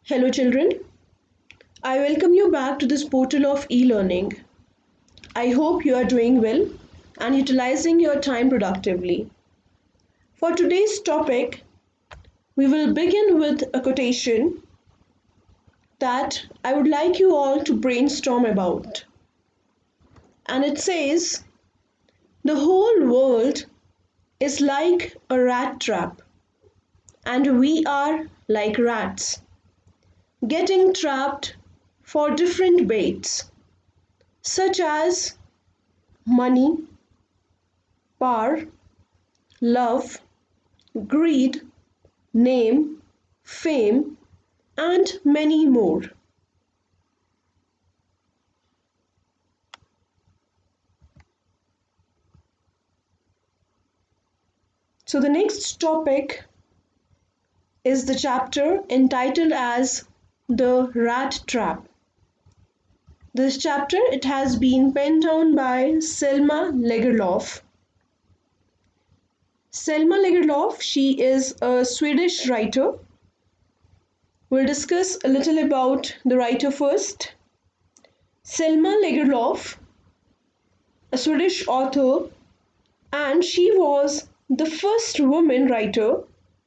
Hello children, I welcome you back to this portal of e-learning. I hope you are doing well and utilizing your time productively. For today's topic, we will begin with a quotation that I would like you all to brainstorm about. And it says, "The whole world is like a rat trap, and we are like rats, getting trapped for different baits, such as money, power, love, greed, name, fame, and many more." So the next topic is the chapter entitled as The Rat Trap. This chapter, it has been penned down by Selma Lagerlöf. Selma Lagerlöf, she is a Swedish writer. We'll discuss a little about the writer first. Selma Lagerlöf, a Swedish author, and she was the first woman writer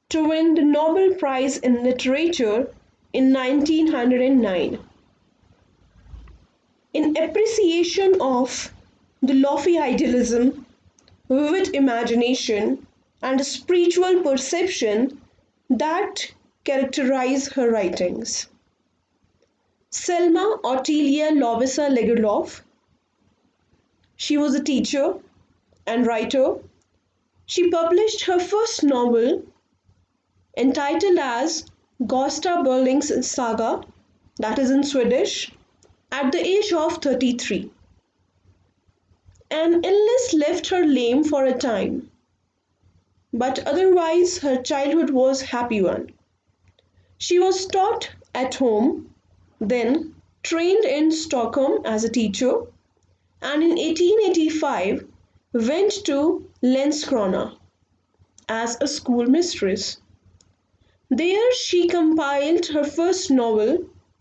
to win the Nobel Prize in Literature in 1909. In appreciation of the lofty idealism, vivid imagination, and spiritual perception that characterize her writings. Selma Ottilia Lovisa Lagerlöf, she was a teacher and writer. She published her first novel entitled as Gösta Berling's Saga, that is in Swedish, at the age of 33. An illness left her lame for a time, but otherwise her childhood was a happy one. She was taught at home, then trained in Stockholm as a teacher, and in 1885 went to Landskrona as a schoolmistress. There she compiled her first novel,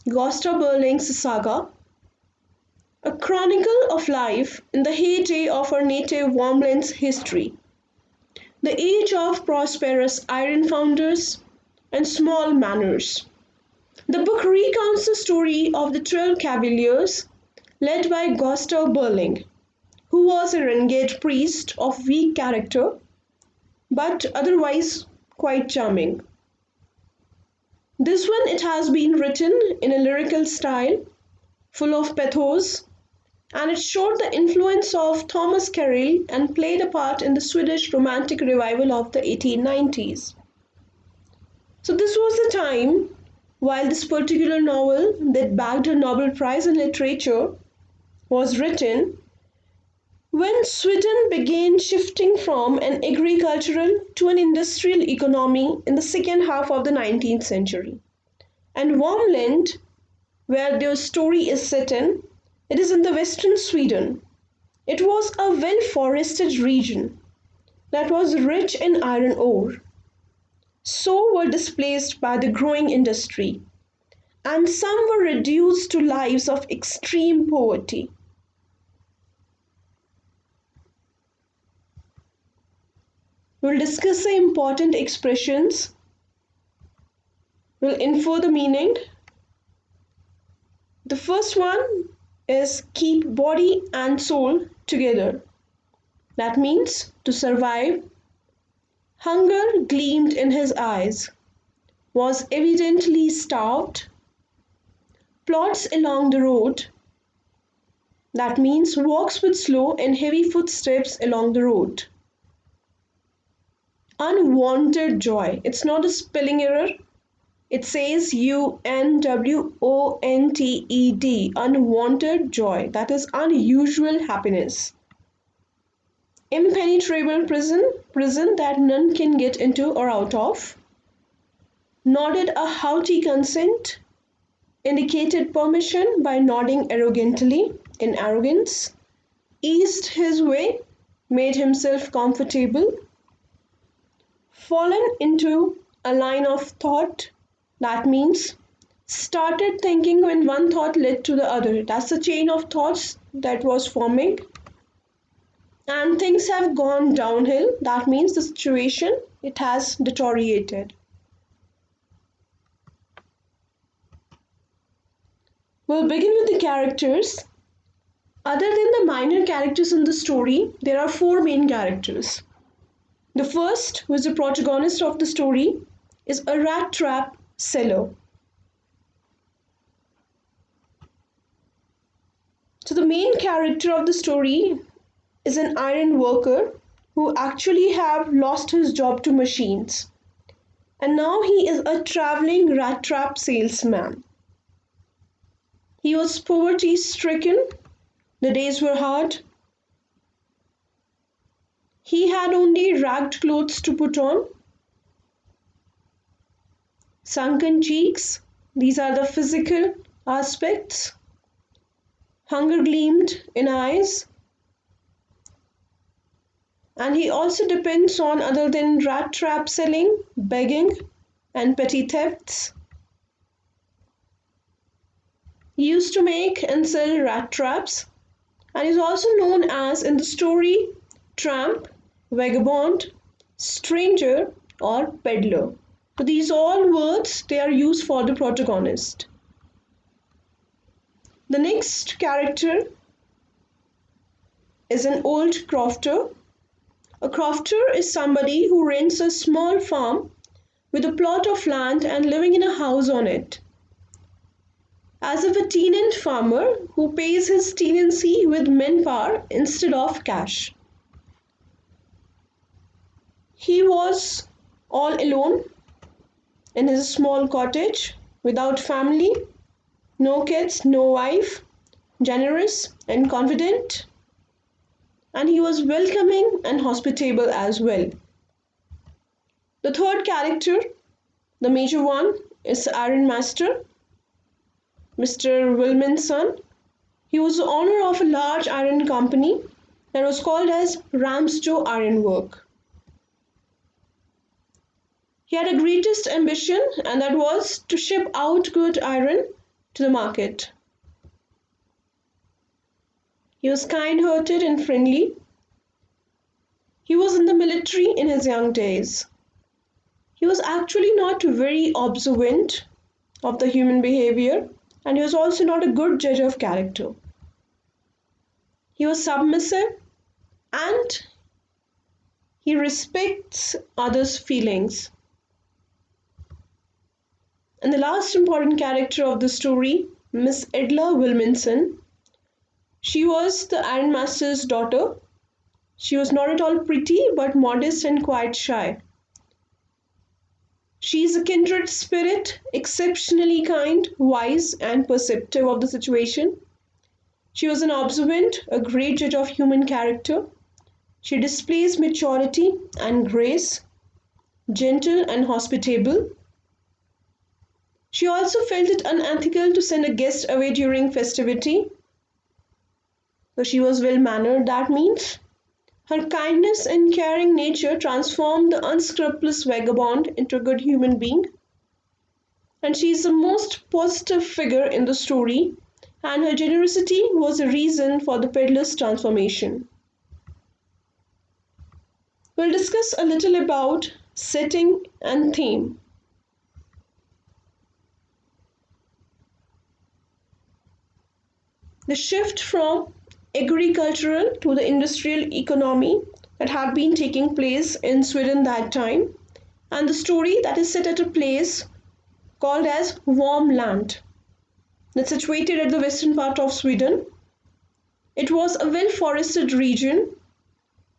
Gösta Berling's Saga, a chronicle of life in the heyday of her native Värmland's history, the age of prosperous iron founders and small manors. The book recounts the story of the 12 cavaliers led by Gösta Berling, who was a renegade priest of weak character but otherwise quite charming. This one, it has been written in a lyrical style, full of pathos, and it showed the influence of Thomas Carlyle and played a part in the Swedish Romantic revival of the 1890s. So this was the time while this particular novel that bagged a Nobel Prize in Literature was written, when Sweden began shifting from an agricultural to an industrial economy in the second half of the 19th century. And Värmland, where their story is set in, it is in the western Sweden. It was a well-forested region that was rich in iron ore. So were displaced by the growing industry, and some were reduced to lives of extreme poverty. We'll discuss the important expressions. We'll infer the meaning. The first one is keep body and soul together. That means to survive. Hunger gleamed in his eyes, was evidently starved. Plods along the road. That means walks with slow and heavy footsteps along the road. Unwanted joy. It's not a spelling error. It says unwanted, unwanted joy. That is unusual happiness. Impenetrable prison, prison that none can get into or out of. Nodded a haughty consent, indicated permission by nodding arrogantly in arrogance. Eased his way, made himself comfortable. Fallen into a line of thought, that means started thinking when one thought led to the other. That's the chain of thoughts that was forming. And things have gone downhill. That means the situation, it has deteriorated. We'll begin with the characters. Other than the minor characters in the story, there are four main characters. The first, who is the protagonist of the story, is a rat trap seller. So the main character of the story is an iron worker who actually have lost his job to machines. And now he is a traveling rat trap salesman. He was poverty stricken. The days were hard. He had only ragged clothes to put on. Sunken cheeks, these are the physical aspects. Hunger gleamed in eyes. And he also depends on other than rat trap selling, begging, and petty thefts. He used to make and sell rat traps and is also known as in the story tramp, vagabond, stranger, or peddler. So these all words they are used for the protagonist. The next character is an old crofter. A crofter is somebody who rents a small farm with a plot of land and living in a house on it. As if a tenant farmer who pays his tenancy with manpower instead of cash. He was all alone in his small cottage, without family, no kids, no wife, generous and confident, and he was welcoming and hospitable as well. The third character, the major one, is the Ironmaster, Mr. Wilmanson. He was the owner of a large iron company that was called as Ramsjo Ironwork. He had a greatest ambition, and that was to ship out good iron to the market. He was kind-hearted and friendly. He was in the military in his young days. He was actually not very observant of the human behavior, and he was also not a good judge of character. He was submissive and he respects others' feelings. And the last important character of the story, Miss EDLA Wilmanson. She was the Ironmaster's daughter. She was not at all pretty, but modest and quite shy. She is a kindred spirit, exceptionally kind, wise, and perceptive of the situation. She was an observant, a great judge of human character. She displays maturity and grace, gentle and hospitable. She also felt it unethical to send a guest away during festivity. So she was well mannered, that means. Her kindness and caring nature transformed the unscrupulous vagabond into a good human being. And she is the most positive figure in the story, and her generosity was a reason for the peddler's transformation. We'll discuss a little about setting and theme. The shift from agricultural to the industrial economy that had been taking place in Sweden that time, and the story that is set at a place called as Warm Land that's situated at the western part of Sweden. It was a well-forested region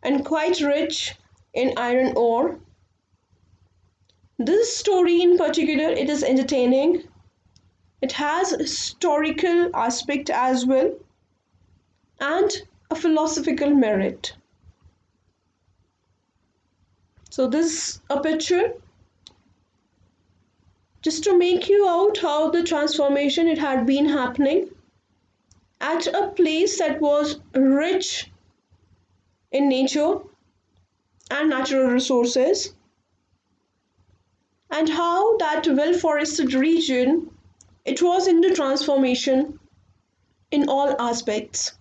and quite rich in iron ore. This story in particular, it is entertaining. It has a historical aspect as well and a philosophical merit. So this is a picture just to make you out how the transformation it had been happening at a place that was rich in nature and natural resources, and how that well forested region It was into transformation in all aspects.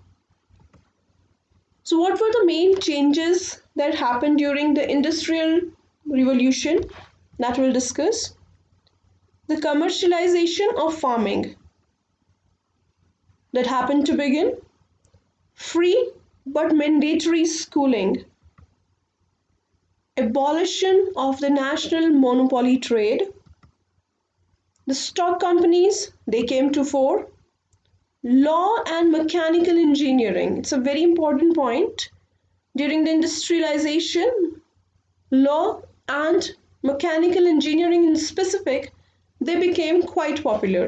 So, what were the main changes that happened during the Industrial Revolution that we'll discuss? The commercialization of farming that happened to begin, free but mandatory schooling, abolition of the national monopoly trade, the stock companies they came to fore, law and mechanical engineering. It's a very important point. During the industrialization, law and mechanical engineering in specific, they became quite popular.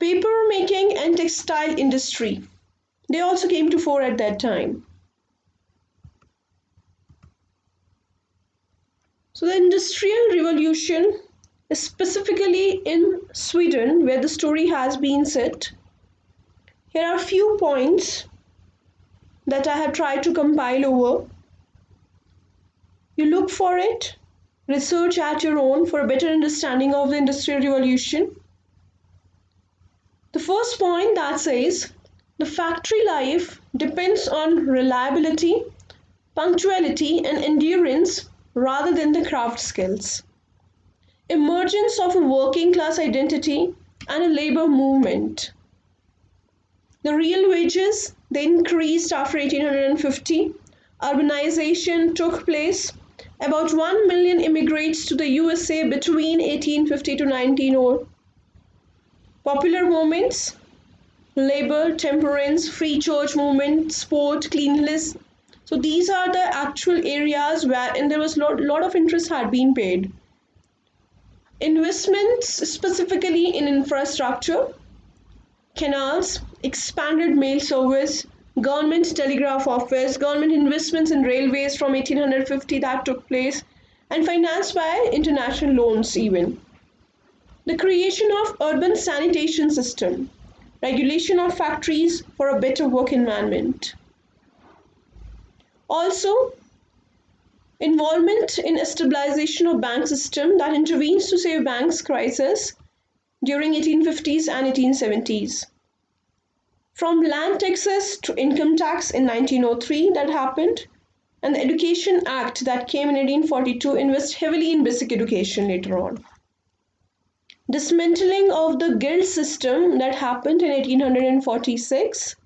Paper making and textile industry, they also came to fore at that time. So the Industrial Revolution, specifically in Sweden, where the story has been set, here are a few points that I have tried to compile over. You look for it, research at your own for a better understanding of the Industrial Revolution. The first point that says the factory life depends on reliability, punctuality, and endurance rather than the craft skills. Emergence of a working class identity and a labor movement. The real wages they increased after 1850. Urbanization took place. About 1 million immigrates to the USA between 1850 to 1900. Popular movements, labor, temperance, free church movement, sport, cleanliness. So these are the actual areas wherein there was lot of interest had been paid. Investments specifically in infrastructure, canals, expanded mail service, government telegraph office, government investments in railways from 1850 that took place, and financed by international loans even. The creation of urban sanitation system, regulation of factories for a better work environment. Also, involvement in stabilization of bank system that intervenes to save banks crisis during 1850s and 1870s. From land taxes to income tax in 1903 that happened, and the Education Act that came in 1842 invests heavily in basic education later on. Dismantling of the guild system that happened in 1846,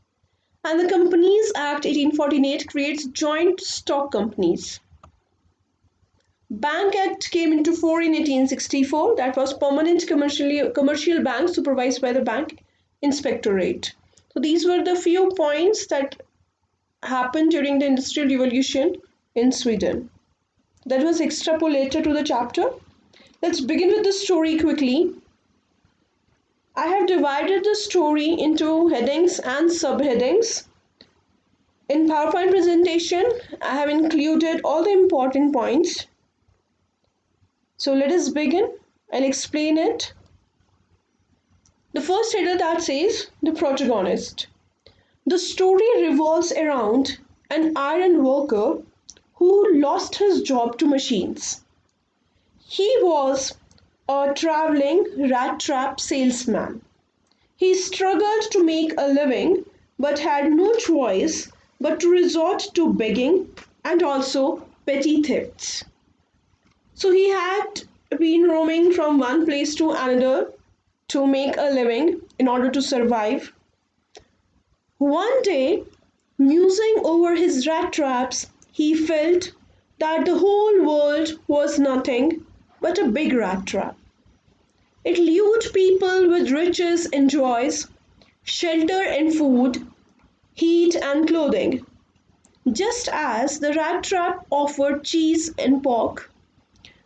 and the Companies Act 1848 creates joint stock companies. Bank Act came into force in 1864, that was permanent commercial bank supervised by the Bank Inspectorate. So these were the few points that happened during the Industrial Revolution in Sweden. That was extrapolated to the chapter. Let's begin with the story quickly. I have divided the story into headings and subheadings. In PowerPoint presentation, I have included all the important points. So let us begin. I'll explain it. The first header that says the protagonist. The story revolves around an iron worker who lost his job to machines. He was a traveling Rattrap salesman. He struggled to make a living but had no choice but to resort to begging and also petty thefts. So he had been roaming from one place to another to make a living in order to survive. One day, musing over his rat traps, he felt that the whole world was nothing but a big rat trap. It lured people with riches and joys, shelter and food, heat and clothing, just as the rat trap offered cheese and pork.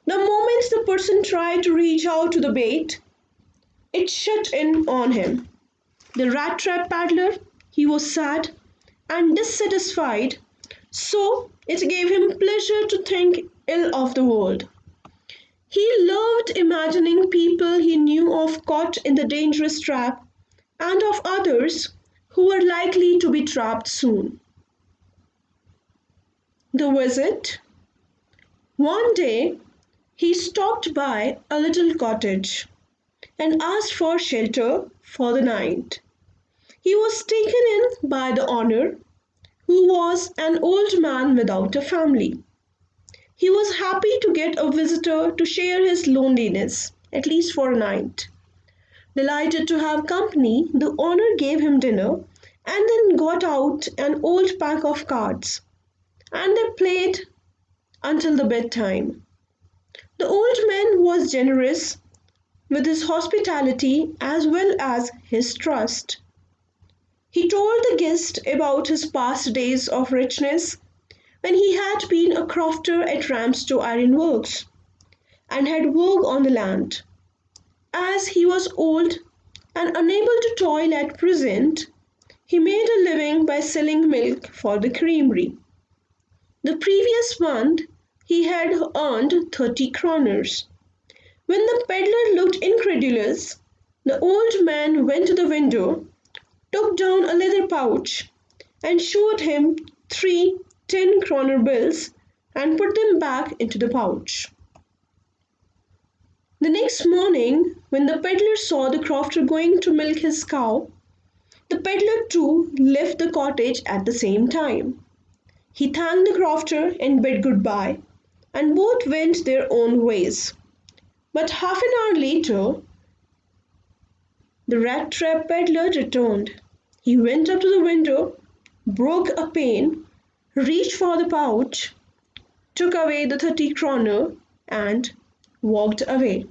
The moment the person tried to reach out to the bait, it shut in on him. The rat trap paddler, he was sad and dissatisfied, so it gave him pleasure to think ill of the world. He loved imagining people he knew of caught in the dangerous trap and of others who were likely to be trapped soon. The visit. One day, he stopped by a little cottage. and asked for shelter for the night. He was taken in by the owner, who was an old man without a family. He was happy to get a visitor to share his loneliness, at least for a night. Delighted to have company, the owner gave him dinner and then got out an old pack of cards, and they played until the bedtime. The old man was generous with his hospitality as well as his trust. He told the guest about his past days of richness when he had been a crofter at Ramstow Iron Works and had worked on the land. As he was old and unable to toil at present, he made a living by selling milk for the creamery. The previous month he had earned 30 kroners. When the peddler looked incredulous, the old man went to the window, took down a leather pouch, and showed him three 10-kroner bills and put them back into the pouch. The next morning, when the peddler saw the crofter going to milk his cow, the peddler too left the cottage at the same time. He thanked the crofter and bid goodbye, and both went their own ways. But half an hour later, the Rattrap peddler returned. He went up to the window, broke a pane, reached for the pouch, took away the 30 kroner, and walked away.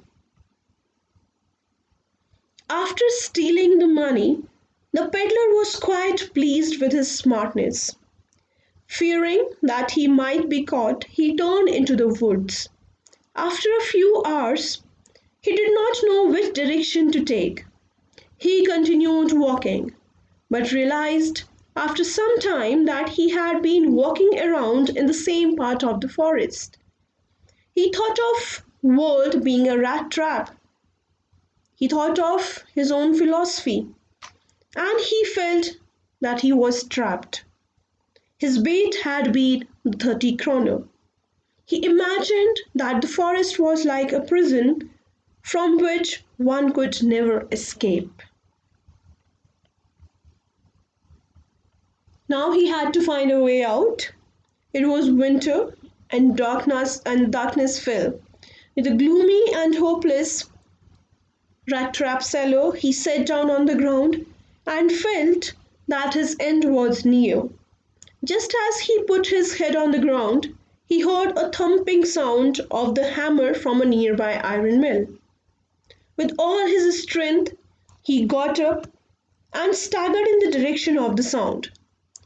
After stealing the money, the peddler was quite pleased with his smartness. Fearing that he might be caught, he turned into the woods. After a few hours, he did not know which direction to take. He continued walking, but realized after some time that he had been walking around in the same part of the forest. He thought of world being a rat trap. He thought of his own philosophy, and he felt that he was trapped. His bait had been the 30 kroner. He imagined that the forest was like a prison from which one could never escape. Now he had to find a way out. It was winter and darkness fell. With a gloomy and hopeless rat-trap seller, he sat down on the ground and felt that his end was near. Just as he put his head on the ground, he heard a thumping sound of the hammer from a nearby iron mill. With all his strength, he got up and staggered in the direction of the sound.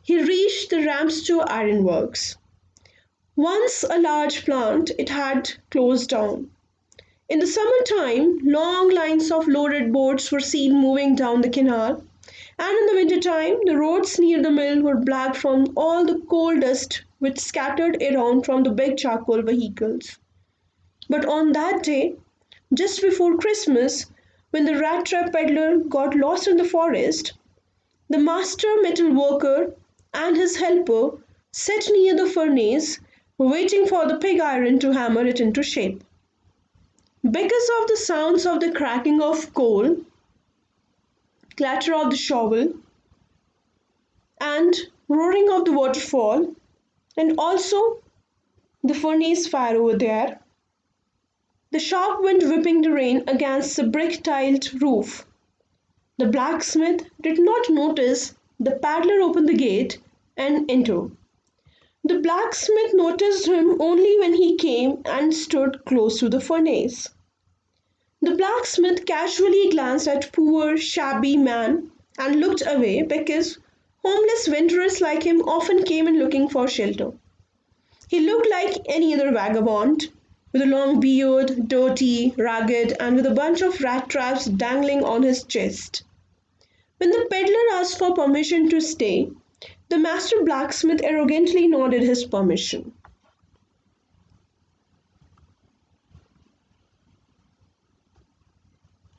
He reached the Ramstow Iron Works. Once a large plant, it had closed down. In the summertime, long lines of loaded boats were seen moving down the canal, and in the wintertime, the roads near the mill were black from all the coal dust which scattered around from the big charcoal vehicles. But on that day, just before Christmas, when the rat-trap peddler got lost in the forest, the master metal worker and his helper sat near the furnace, waiting for the pig iron to hammer it into shape. Because of the sounds of the cracking of coal, clatter of the shovel, and roaring of the waterfall, and also the furnace fire over there, the sharp wind whipping the rain against the brick-tiled roof, the blacksmith did not notice the peddler open the gate and enter. The blacksmith noticed him only when he came and stood close to the furnace. The blacksmith casually glanced at poor, shabby man and looked away because homeless winterers like him often came in looking for shelter. He looked like any other vagabond, with a long beard, dirty, ragged, and with a bunch of rat traps dangling on his chest. When the peddler asked for permission to stay, the master blacksmith arrogantly nodded his permission.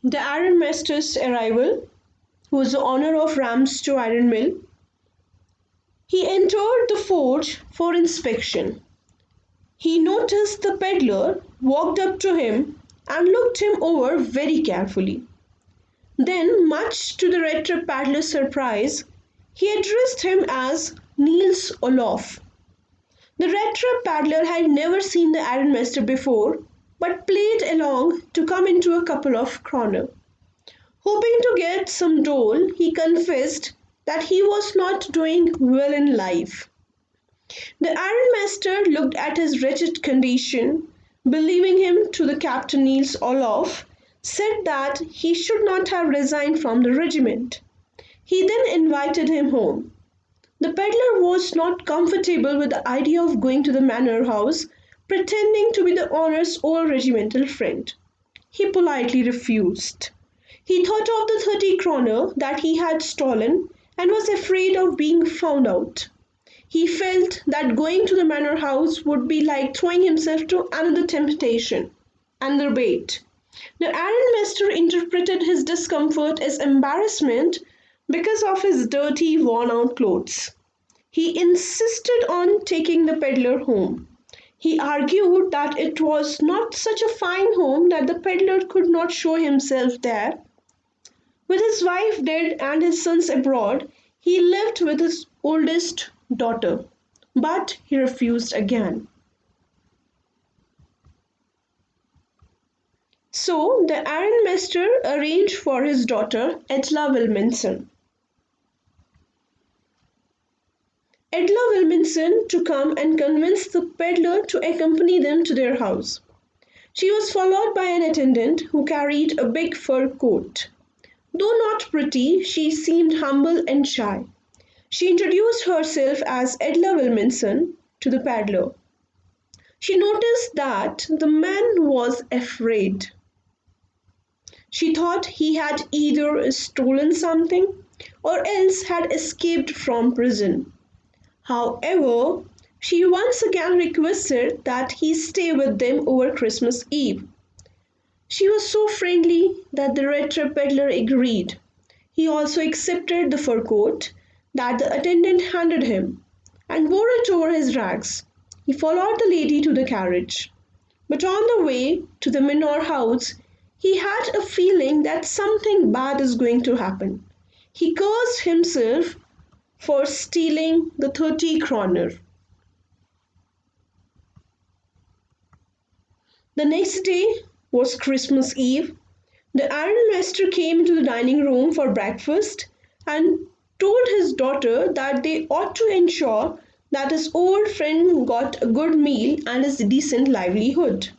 The ironmaster's arrival, who was the owner of Ramstow Iron Mill, he entered the forge for inspection. He noticed the peddler, walked up to him, and looked him over very carefully. Then, much to the Rattrap paddler's surprise, he addressed him as Niels Olof. The Rattrap paddler had never seen the ironmaster before, but played along to come into a couple of kroner. Hoping to get some dole, he confessed that he was not doing well in life. The ironmaster looked at his wretched condition, believing him to the Captain Niels Olof, said that he should not have resigned from the regiment. He then invited him home. The peddler was not comfortable with the idea of going to the manor house, pretending to be the owner's old regimental friend. He politely refused. He thought of the 30 kroner that he had stolen and was afraid of being found out. He felt that going to the manor house would be like throwing himself to another temptation, another bait. The ironmaster interpreted his discomfort as embarrassment because of his dirty, worn-out clothes. He insisted on taking the peddler home. He argued that it was not such a fine home that the peddler could not show himself there. With his wife dead and his sons abroad, he lived with his oldest daughter, but he refused again. So the ironmaster arranged for his daughter, EDLA Wilmanson, to come and convince the peddler to accompany them to their house. She was followed by an attendant who carried a big fur coat. Though not pretty, she seemed humble and shy. She introduced herself as EDLA Wilmanson to the peddler. She noticed that the man was afraid. She thought he had either stolen something or else had escaped from prison. However, she once again requested that he stay with them over Christmas Eve. She was so friendly that the Rattrap peddler agreed. He also accepted the fur coat that the attendant handed him and wore it over his rags. He followed the lady to the carriage. But on the way to the manor house, he had a feeling that something bad is going to happen. He cursed himself for stealing the 30 kroner. The next day was Christmas Eve. The ironmaster came into the dining room for breakfast and told his daughter that they ought to ensure that his old friend got a good meal and a decent livelihood.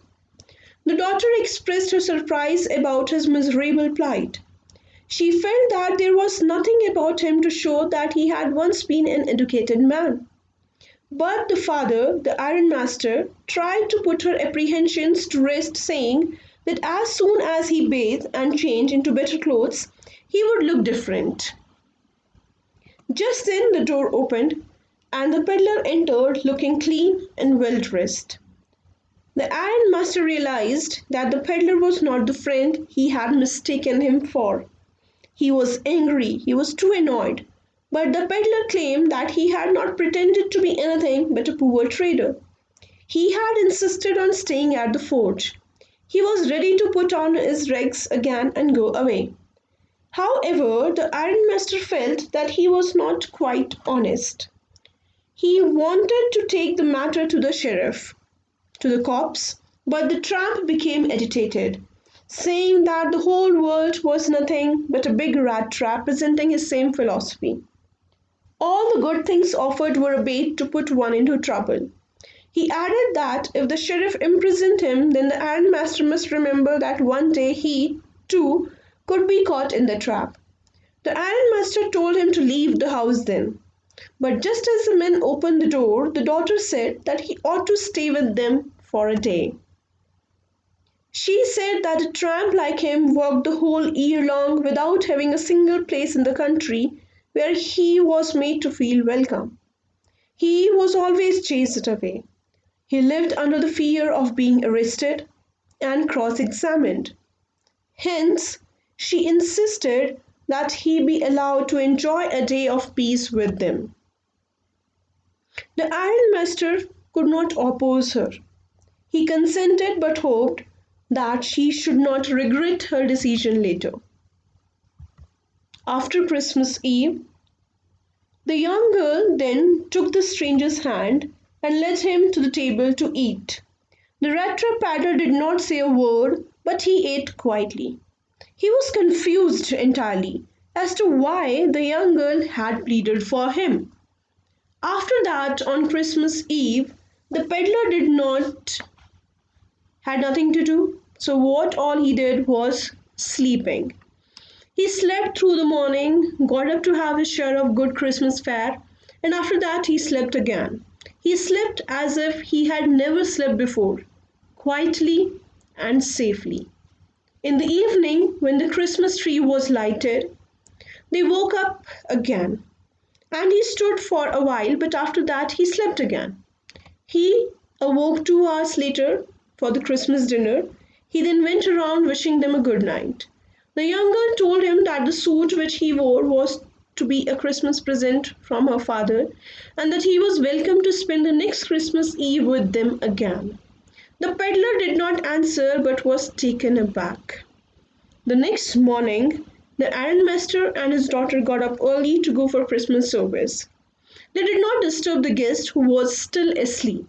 The daughter expressed her surprise about his miserable plight. She felt that there was nothing about him to show that he had once been an educated man. But the father, the ironmaster, tried to put her apprehensions to rest, saying that as soon as he bathed and changed into better clothes, he would look different. Just then the door opened, and the peddler entered looking clean and well dressed. The ironmaster realized that the peddler was not the friend he had mistaken him for. He was angry, he was too annoyed, but the peddler claimed that he had not pretended to be anything but a poor trader. He had insisted on staying at the forge. He was ready to put on his rags again and go away. However, the ironmaster felt that he was not quite honest. He wanted to take the matter to the sheriff, to the cops, but the tramp became agitated, saying that the whole world was nothing but a big rat trap presenting his same philosophy. All the good things offered were a bait to put one into trouble. He added that if the sheriff imprisoned him, then the ironmaster must remember that one day he, too, could be caught in the trap. The ironmaster told him to leave the house then. But just as the men opened the door, the daughter said that he ought to stay with them for a day. She said that a tramp like him worked the whole year long without having a single place in the country where he was made to feel welcome. He was always chased away. He lived under the fear of being arrested and cross-examined. Hence, she insisted that he be allowed to enjoy a day of peace with them. The ironmaster could not oppose her. He consented but hoped that she should not regret her decision later. After Christmas Eve, the young girl then took the stranger's hand and led him to the table to eat. The Rattrap paddler did not say a word, but he ate quietly. He was confused entirely as to why the young girl had pleaded for him. After that, on Christmas Eve, the peddler did not had nothing to do, so what all he did was sleeping. He slept through the morning, got up to have his share of good Christmas fare, and after that he slept again. He slept as if he had never slept before, quietly and safely. In the evening, when the Christmas tree was lighted, they woke up again, and he stood for a while, but after that he slept again. He awoke 2 hours later for the Christmas dinner. He then went around wishing them a good night. The young girl told him that the suit which he wore was to be a Christmas present from her father, and that he was welcome to spend the next Christmas Eve with them again. The peddler did not answer but was taken aback. The next morning, the ironmaster and his daughter got up early to go for Christmas service. They did not disturb the guest who was still asleep.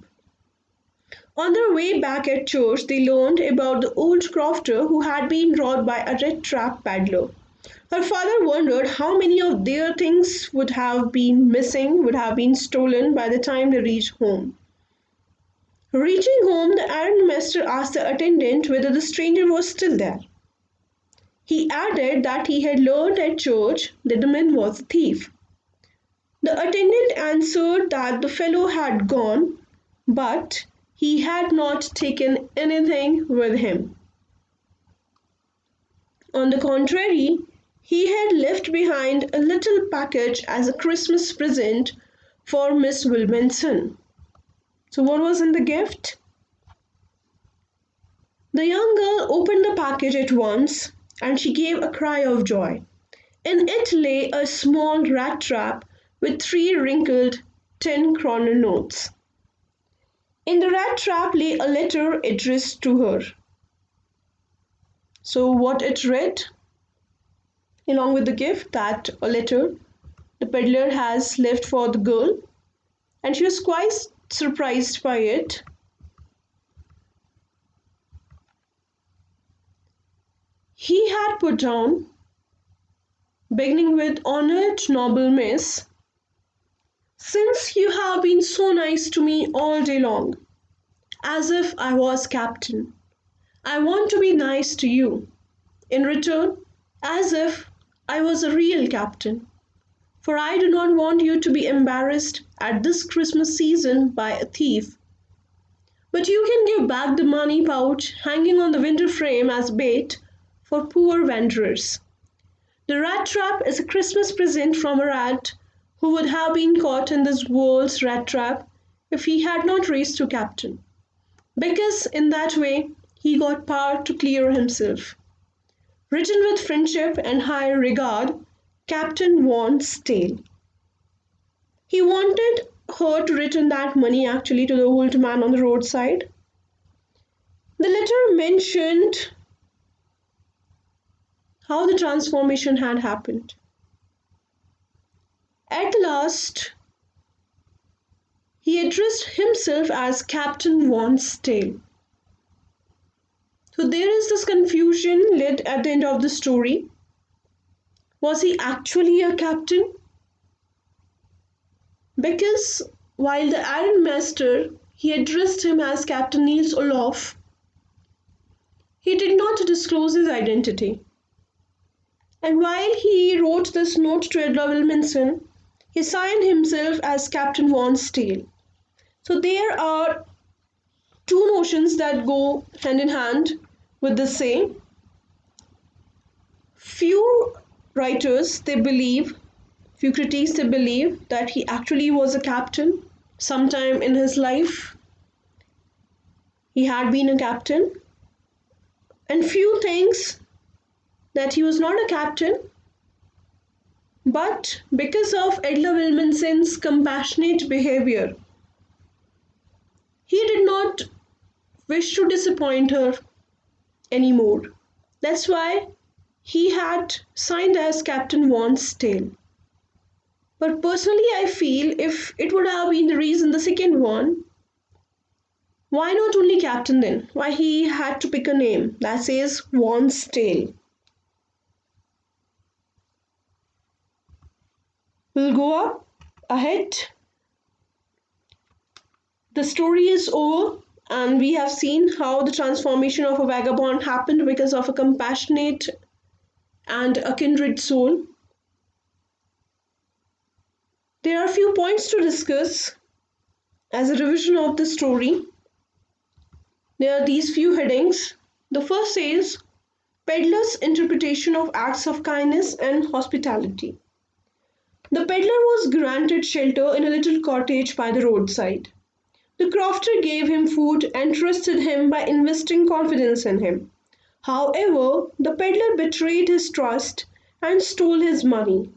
On their way back at church, they learned about the old crofter who had been robbed by a Rattrap paddler. Her father wondered how many of their things would have been missing, would have been stolen by the time they reached home. Reaching home, the ironmaster asked the attendant whether the stranger was still there. He added that he had learned at church that the man was a thief. The attendant answered that the fellow had gone, but he had not taken anything with him. On the contrary, he had left behind a little package as a Christmas present for Miss Wilmanson. So, what was in the gift? The young girl opened the package at once and she gave a cry of joy. In it lay a small rat trap with 3 wrinkled 10-kroner notes. In the rat trap lay a letter addressed to her. So, what it read, along with the gift, that a letter the peddler has left for the girl, and she was quite surprised by it. He had put down, beginning with "Honored noble miss, since you have been so nice to me all day long, as if I was captain, I want to be nice to you, in return, as if I was a real captain, for I do not want you to be embarrassed at this Christmas season by a thief. But you can give back the money pouch hanging on the window frame as bait for poor wanderers. The rat trap is a Christmas present from a rat who would have been caught in this world's rat trap if he had not raised to captain, because in that way he got power to clear himself. Written with friendship and high regard, Captain Vaughan's tale. He wanted her to return that money actually to the old man on the roadside. The letter mentioned how the transformation had happened. At last, he addressed himself as Captain Vaughan's tale. So there is this confusion led at the end of the story. Was he actually a captain? Because while the ironmaster, he addressed him as Captain Niels Olof, he did not disclose his identity. And while he wrote this note to EDLA Wilmanson, he signed himself as Captain Vaughan's tale. So there are two notions that go hand in hand with the same. Few writers, they believe, few critics, they believe that he actually was a captain sometime in his life. He had been a captain. And few thinks that he was not a captain, but because of EDLA Wilmanson's compassionate behavior, he did not wish to disappoint her. anymore. That's why he had signed as Captain Vaughn's Tale. But personally, I feel if it would have been the reason the second one, why not only Captain then? Why he had to pick a name that says Vaughn's Tale? We'll go up ahead. The story is over, and we have seen how the transformation of a vagabond happened because of a compassionate and a kindred soul. There are a few points to discuss as a revision of the story. There are these few headings. The first says Peddler's interpretation of acts of kindness and hospitality. The peddler was granted shelter in a little cottage by the roadside. The crofter gave him food and trusted him by investing confidence in him. However, the peddler betrayed his trust and stole his money.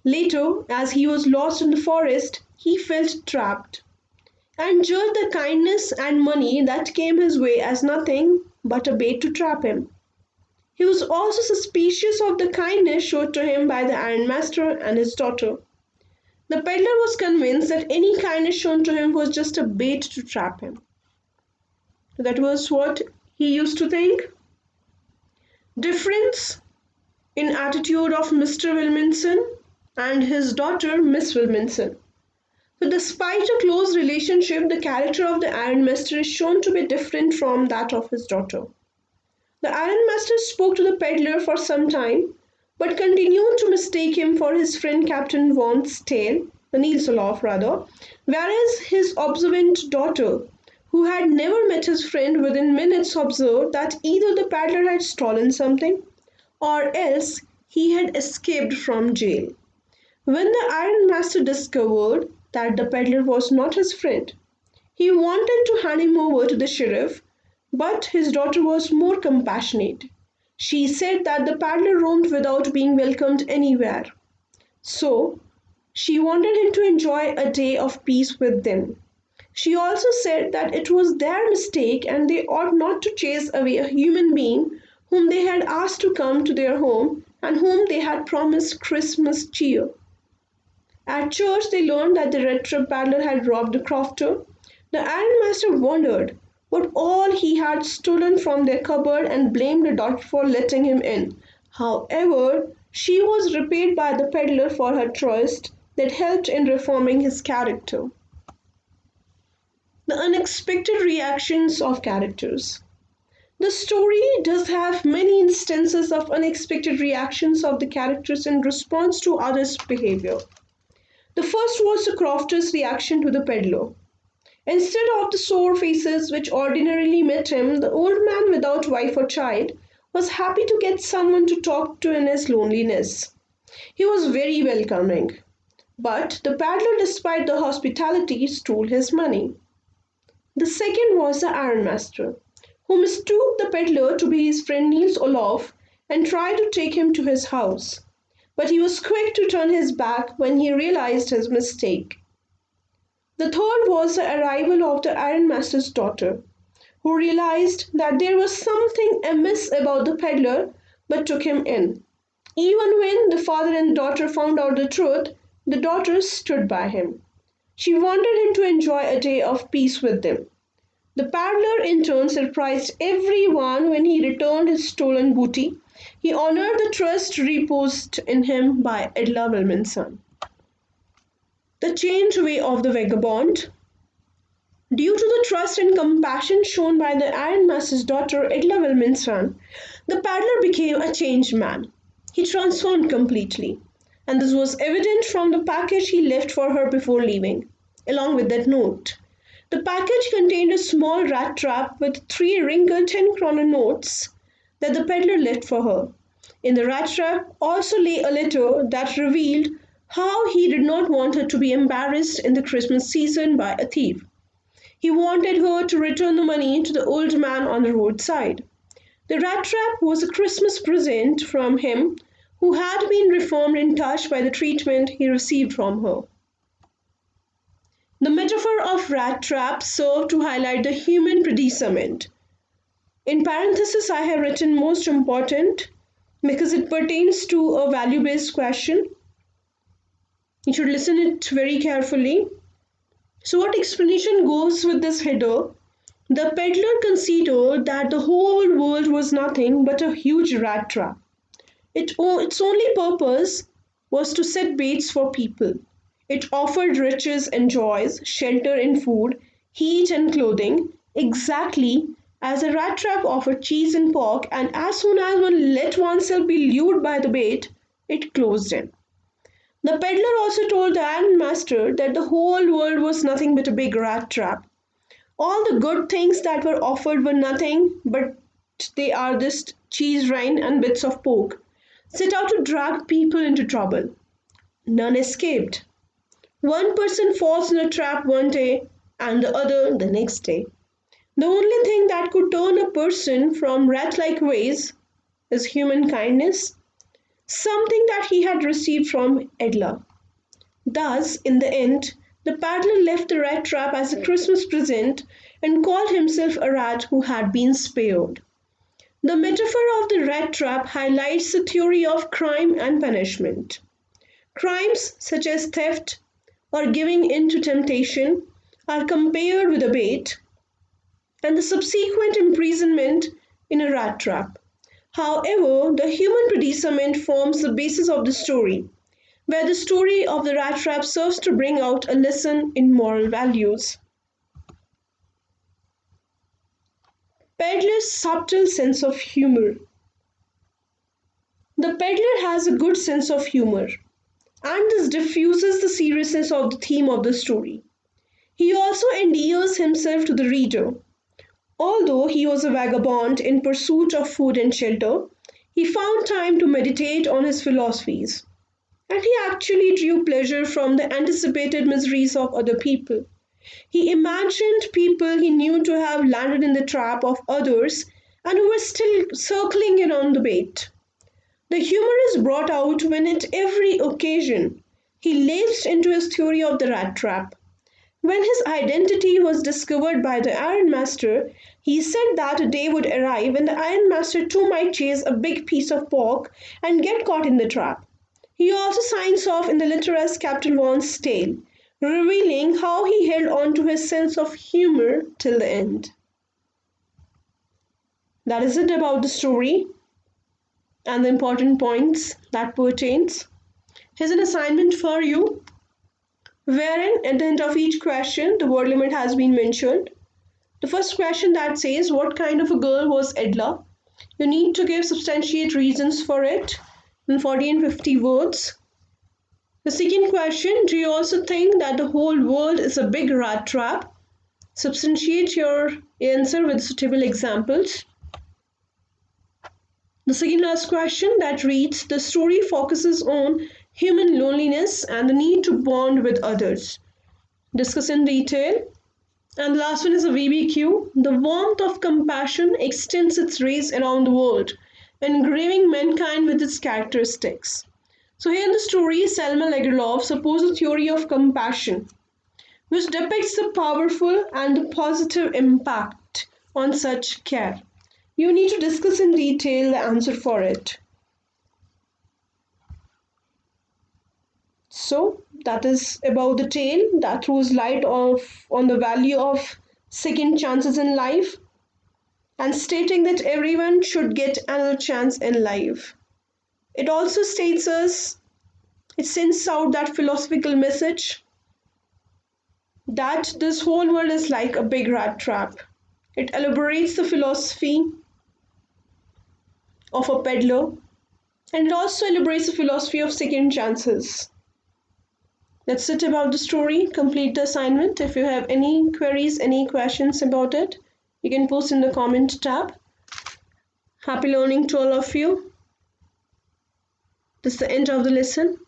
Later, as he was lost in the forest, he felt trapped and judged the kindness and money that came his way as nothing but a bait to trap him. He was also suspicious of the kindness shown to him by the ironmaster and his daughter. The peddler was convinced that any kindness shown to him was just a bait to trap him. That was what he used to think. Difference in attitude of Mr. Wilmanson and his daughter, Miss Wilmanson. So despite a close relationship, the character of the ironmaster is shown to be different from that of his daughter. The ironmaster spoke to the peddler for some time, but continued to mistake him for his friend Captain Vaughn's Tale, the Niels Olof rather, whereas his observant daughter, who had never met his friend, within minutes observed that either the peddler had stolen something, or else he had escaped from jail. When the ironmaster discovered that the peddler was not his friend, he wanted to hand him over to the sheriff, but his daughter was more compassionate. She said that the peddler roamed without being welcomed anywhere. So, she wanted him to enjoy a day of peace with them. She also said that it was their mistake and they ought not to chase away a human being whom they had asked to come to their home and whom they had promised Christmas cheer. At church, they learned that the Rattrap peddler had robbed the crofter. The ironmaster wondered what all he had stolen from their cupboard and blamed the daughter for letting him in. However, she was repaid by the peddler for her trust that helped in reforming his character. The unexpected reactions of characters. The story does have many instances of unexpected reactions of the characters in response to others' behavior. The first was the crofter's reaction to the peddler. Instead of the sour faces which ordinarily met him, the old man without wife or child was happy to get someone to talk to in his loneliness. He was very welcoming. But the peddler, despite the hospitality, stole his money. The second was the ironmaster, who mistook the peddler to be his friend Niels Olof and tried to take him to his house. But he was quick to turn his back when he realized his mistake. The third was the arrival of the ironmaster's daughter, who realized that there was something amiss about the peddler but took him in. Even when the father and daughter found out the truth, the daughter stood by him. She wanted him to enjoy a day of peace with them. The peddler in turn surprised everyone when he returned his stolen booty. He honored the trust reposed in him by EDLA Wilmanson. The changed way of the vagabond. Due to the trust and compassion shown by the ironmaster's daughter, EDLA Wilmanson, the peddler became a changed man. He transformed completely, and this was evident from the package he left for her before leaving, along with that note. The package contained a small rat trap with 3 wrinkled 10-kroner notes that the peddler left for her. In the rat trap also lay a letter that revealed how he did not want her to be embarrassed in the Christmas season by a thief. He wanted her to return the money to the old man on the roadside. The rat trap was a Christmas present from him who had been reformed and touched by the treatment he received from her. The metaphor of rat trap served to highlight the human predicament. In parenthesis, I have written most important because it pertains to a value-based question. You should listen it very carefully. So what explanation goes with this header? The peddler considered that the whole world was nothing but a huge rat trap. Its only purpose was to set baits for people. It offered riches and joys, shelter and food, heat and clothing, exactly as a rat trap offered cheese and pork, and as soon as one let oneself be lured by the bait, it closed in. The peddler also told the ironmaster that the whole world was nothing but a big rat trap. All the good things that were offered were nothing but they are just cheese rind and bits of pork, set out to drag people into trouble. None escaped. One person falls in a trap one day and the other the next day. The only thing that could turn a person from rat like ways is human kindness, something that he had received from EDLA. Thus, in the end, the paddler left the rat trap as a Christmas present and called himself a rat who had been spared. The metaphor of the rat trap highlights the theory of crime and punishment. Crimes such as theft or giving in to temptation are compared with a bait and the subsequent imprisonment in a rat trap. However, the human predicament forms the basis of the story, where the story of the rat trap serves to bring out a lesson in moral values. Peddler's subtle sense of humor. The peddler has a good sense of humor, and this diffuses the seriousness of the theme of the story. He also endears himself to the reader. Although he was a vagabond in pursuit of food and shelter, he found time to meditate on his philosophies, and he actually drew pleasure from the anticipated miseries of other people. He imagined people he knew to have landed in the trap of others and who were still circling around the bait. The humor is brought out when at every occasion he lapsed into his theory of the rat trap. When his identity was discovered by the ironmaster, he said that a day would arrive when the ironmaster too might chase a big piece of pork and get caught in the trap. He also signs off in the letter as Captain Vaughan's tale, revealing how he held on to his sense of humor till the end. That is it about the story and the important points that pertains. Here's an assignment for you, wherein at the end of each question the word limit has been mentioned. The first question that says what kind of a girl was EDLA? You need to give substantiate reasons for it in 40 and 50 words. The second question, do you also think that the whole world is a big rat trap? Substantiate your answer with suitable examples. The second last question that reads, the story focuses on human loneliness and the need to bond with others. Discuss in detail. And the last one is a VBQ. The warmth of compassion extends its rays around the world, engraving mankind with its characteristics. So here in the story, Selma Lagerlof supposes a theory of compassion, which depicts the powerful and the positive impact on such care. You need to discuss in detail the answer for it. So that is about the tale that throws light on the value of second chances in life and stating that everyone should get another chance in life. It also it sends out that philosophical message that this whole world is like a big rat trap. It elaborates the philosophy of a peddler and it also elaborates the philosophy of second chances. That's it about the story. Complete the assignment. If you have any queries, any questions about it, you can post in the comment tab. Happy learning to all of you. This is the end of the lesson.